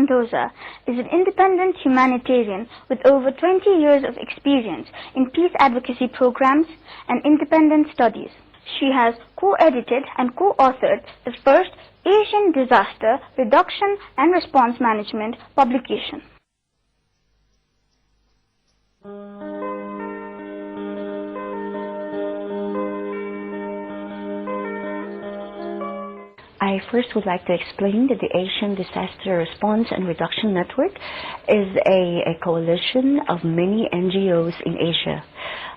Mendoza is an independent humanitarian with over 20 years of experience in peace advocacy programs and independent studies. She has co-edited and co-authored the first Asian Disaster Reduction and Response Management publication. I first would like to explain that the Asian Disaster Response and Reduction Network is a coalition of many NGOs in Asia.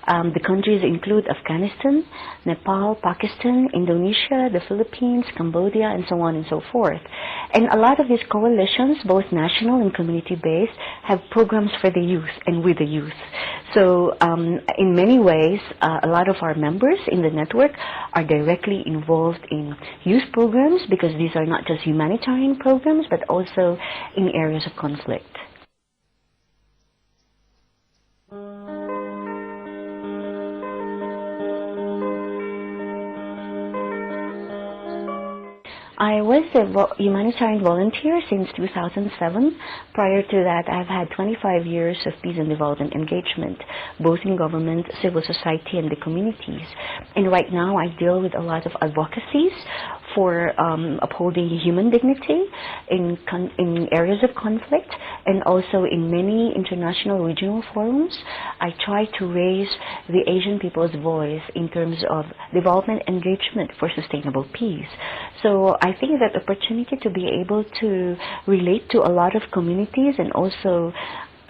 The countries include Afghanistan, Nepal, Pakistan, Indonesia, the Philippines, Cambodia, and so on and so forth. And a lot of these coalitions, both national and community-based, have programs for the youth and with the youth. So in many ways, a lot of our members in the network are directly involved in youth programs, because these are not just humanitarian programs, but also in areas of conflict. I was a humanitarian volunteer since 2007. Prior to that, I've had 25 years of peace and development engagement, both in government, civil society, and the communities. And right now, I deal with a lot of advocacies for upholding human dignity in areas of conflict, and also in many international regional forums. I try to raise the Asian people's voice in terms of development engagement for sustainable peace. So I think that opportunity to be able to relate to a lot of communities and also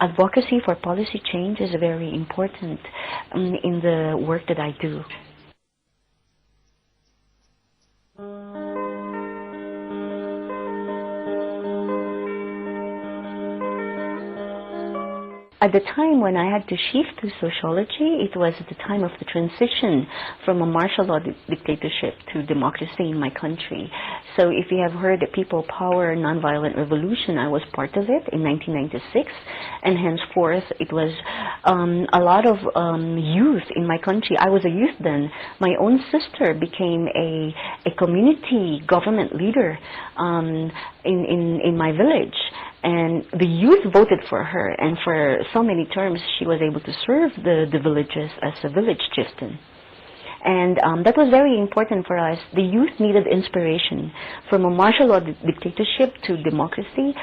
advocacy for policy change is very important in the work that I do. At the time when I had to shift to sociology, it was at the time of the transition from a martial law dictatorship to democracy in my country. So if you have heard the People Power Nonviolent Revolution, I was part of it in 1996, and henceforth it was a lot of youth in my country. I was a youth then. My own sister became a community government leader in my village. And the youth voted for her, and for so many terms she was able to serve the villages as a village chieftain. And that was very important for us. The youth needed inspiration. From a martial law dictatorship to democracy,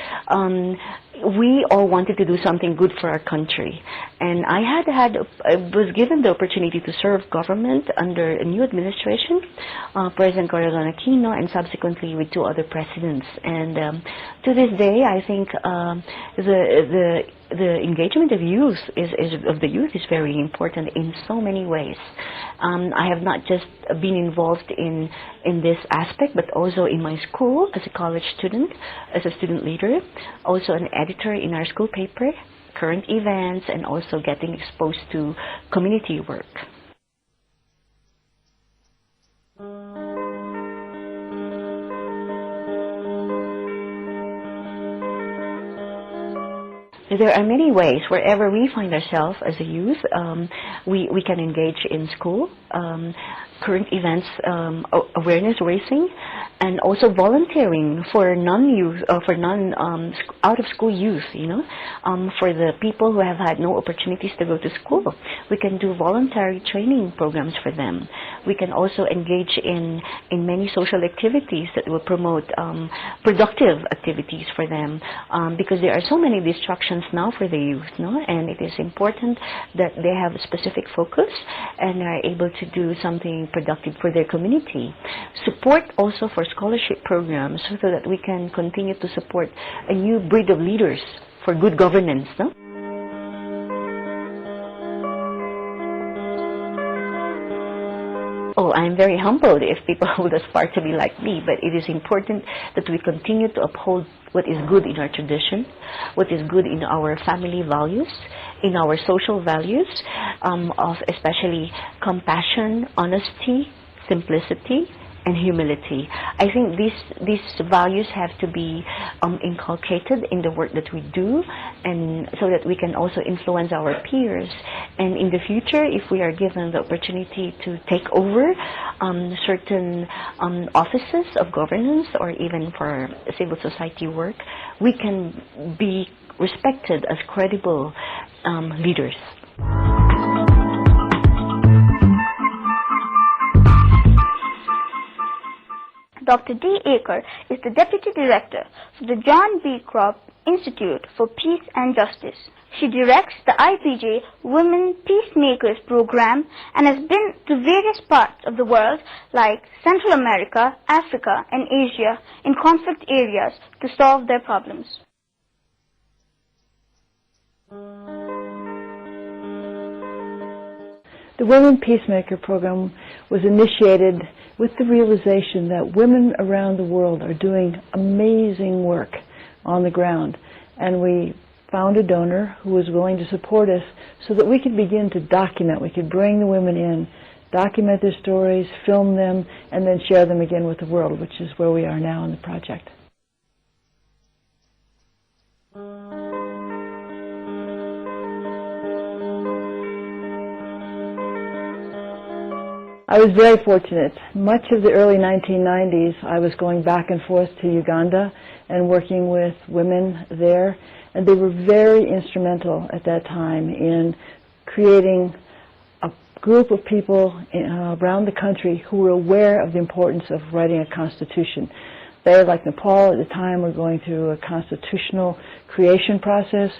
we all wanted to do something good for our country. And I was given the opportunity to serve government under a new administration, President Corazon Aquino, and subsequently with two other presidents. And to this day, I think the engagement of the youth is very important in so many ways. I have not just been involved in this aspect, but also in my school as a college student, as a student leader, also an editor in our school paper, current events, and also getting exposed to community work. There are many ways. Wherever we find ourselves as a youth, we can engage in school, current events, awareness raising, and also volunteering for non-youth, for out-of-school youth. For the people who have had no opportunities to go to school, we can do voluntary training programs for them. We can also engage in many social activities that will promote productive activities for them, because there are so many distractions now for the youth, and it is important that they have a specific focus and are able to do something productive for their community. Support also for scholarship programs so that we can continue to support a new breed of leaders for good governance. Oh, I'm very humbled if people would aspire to be like me, but it is important that we continue to uphold what is good in our tradition, what is good in our family values, in our social values, of especially compassion, honesty, simplicity, and humility. I think these values have to be inculcated in the work that we do, and so that we can also influence our peers. And in the future, if we are given the opportunity to take over certain offices of governance or even for civil society work, we can be respected as credible leaders. Dr. Dacre is the Deputy Director for the John B. Kropp Institute for Peace and Justice. She directs the IPJ Women Peacemakers program and has been to various parts of the world like Central America, Africa, and Asia in conflict areas to solve their problems. The Women Peacemaker program was initiated with the realization that women around the world are doing amazing work on the ground. And we found a donor who was willing to support us so that we could begin to document. We could bring the women in, document their stories, film them, and then share them again with the world, which is where we are now in the project. I was very fortunate. Much of the early 1990s, I was going back and forth to Uganda and working with women there, and they were very instrumental at that time in creating a group of people around the country who were aware of the importance of writing a constitution. They, like Nepal at the time, were going through a constitutional creation process,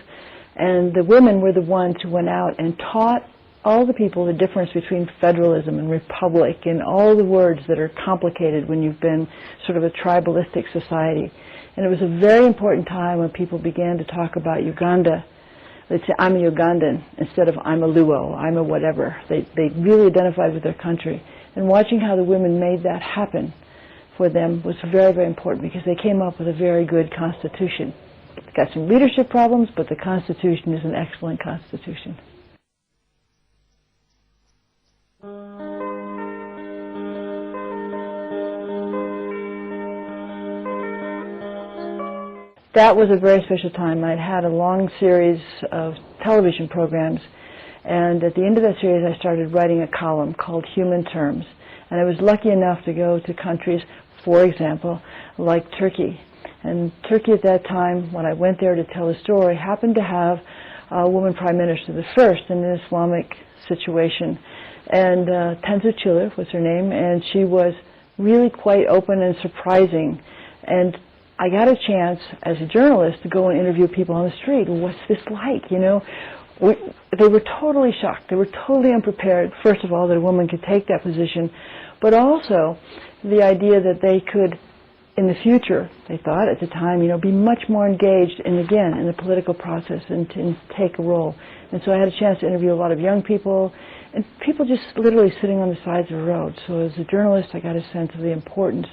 and the women were the ones who went out and taught all the people the difference between federalism and republic and all the words that are complicated when you've been sort of a tribalistic society. And it was a very important time when people began to talk about Uganda. They'd say, I'm a Ugandan, instead of I'm a Luo, I'm a whatever. They really identified with their country. And watching how the women made that happen for them was very, very important, because they came up with a very good constitution. It's got some leadership problems, but the constitution is an excellent constitution. That was a very special time. I'd had a long series of television programs, and at the end of that series I started writing a column called Human Terms. And I was lucky enough to go to countries, for example, like Turkey. And Turkey at that time, when I went there to tell the story, happened to have a woman prime minister, the first in an Islamic situation. And Tansu Çiller was her name, and she was really quite open and surprising. And I got a chance as a journalist to go and interview people on the street. What's this like, you know? They were totally shocked. They were totally unprepared, first of all, that a woman could take that position, but also the idea that they could, in the future, they thought at the time, you know, be much more engaged in the political process and to take a role. And so I had a chance to interview a lot of young people and people just literally sitting on the sides of the road. So as a journalist, I got a sense of the importance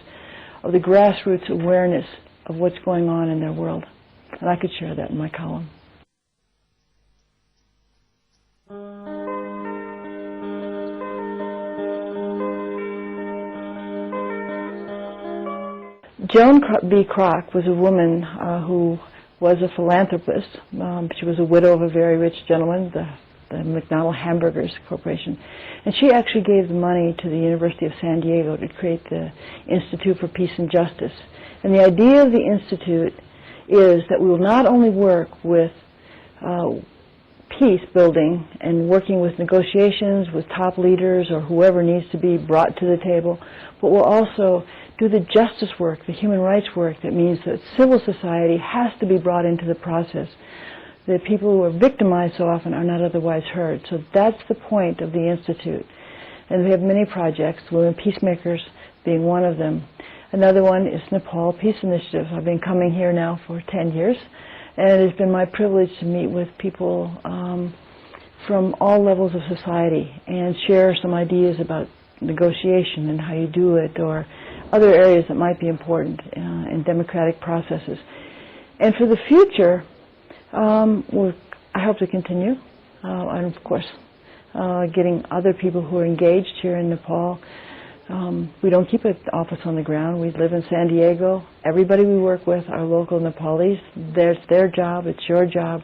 of the grassroots awareness of what's going on in their world. And I could share that in my column. Joan B. Kropp was a woman who was a philanthropist. She was a widow of a very rich gentleman, the McDonald Hamburgers Corporation. And she actually gave the money to the University of San Diego to create the Institute for Peace and Justice. And the idea of the Institute is that we will not only work with peace building and working with negotiations with top leaders or whoever needs to be brought to the table, but we'll also do the justice work, the human rights work. That means that civil society has to be brought into the process. The people who are victimized so often are not otherwise heard. So that's the point of the Institute. And we have many projects, Women Peacemakers being one of them. Another one is Nepal Peace Initiative. I've been coming here now for 10 years, and it has been my privilege to meet with people from all levels of society and share some ideas about negotiation and how you do it, or other areas that might be important in democratic processes. And for the future, I hope to continue, and of course, getting other people who are engaged here in Nepal We don't keep an office on the ground. We live in San Diego. Everybody we work with are local Nepalis. It's their job. It's your job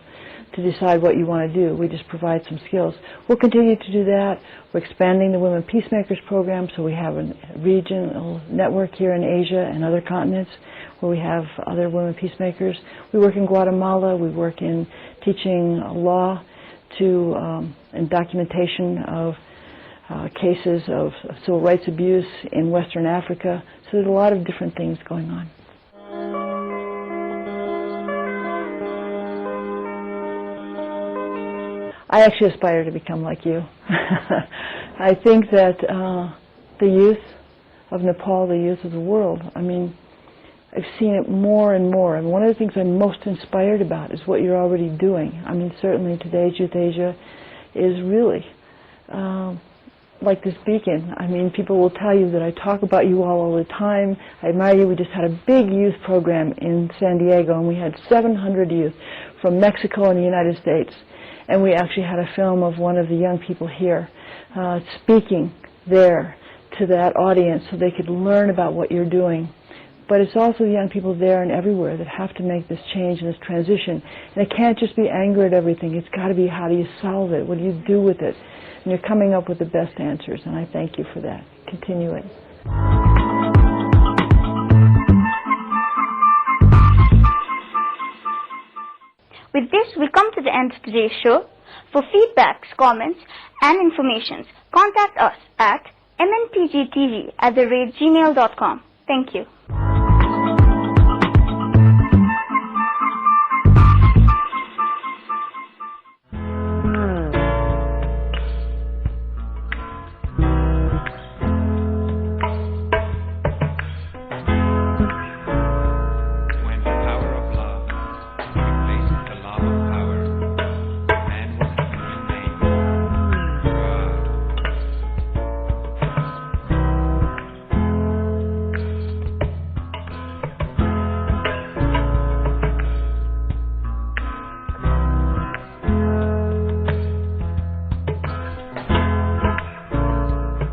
to decide what you want to do. We just provide some skills. We'll continue to do that. We're expanding the Women Peacemakers program, so we have a regional network here in Asia and other continents where we have other women peacemakers. We work in Guatemala. We work in teaching law and documentation of cases of civil rights abuse in Western Africa. So there's a lot of different things going on. I actually aspire to become like you. I think that the youth of Nepal, the youth of the world, I mean, I've seen it more and more. And one of the things I'm most inspired about is what you're already doing. I mean, certainly today's Youth Asia is really like this beacon. I mean, people will tell you that I talk about you all the time. I admire you. We just had a big youth program in San Diego, and we had 700 youth from Mexico and the United States. And we actually had a film of one of the young people here speaking there to that audience so they could learn about what you're doing. But it's also the young people there and everywhere that have to make this change and this transition. And it can't just be anger at everything. It's got to be, how do you solve it? What do you do with it? And you're coming up with the best answers, and I thank you for that. Continue it. With this, we come to the end of today's show. For feedbacks, comments, and information, contact us at mnpgtv@gmail.com. Thank you.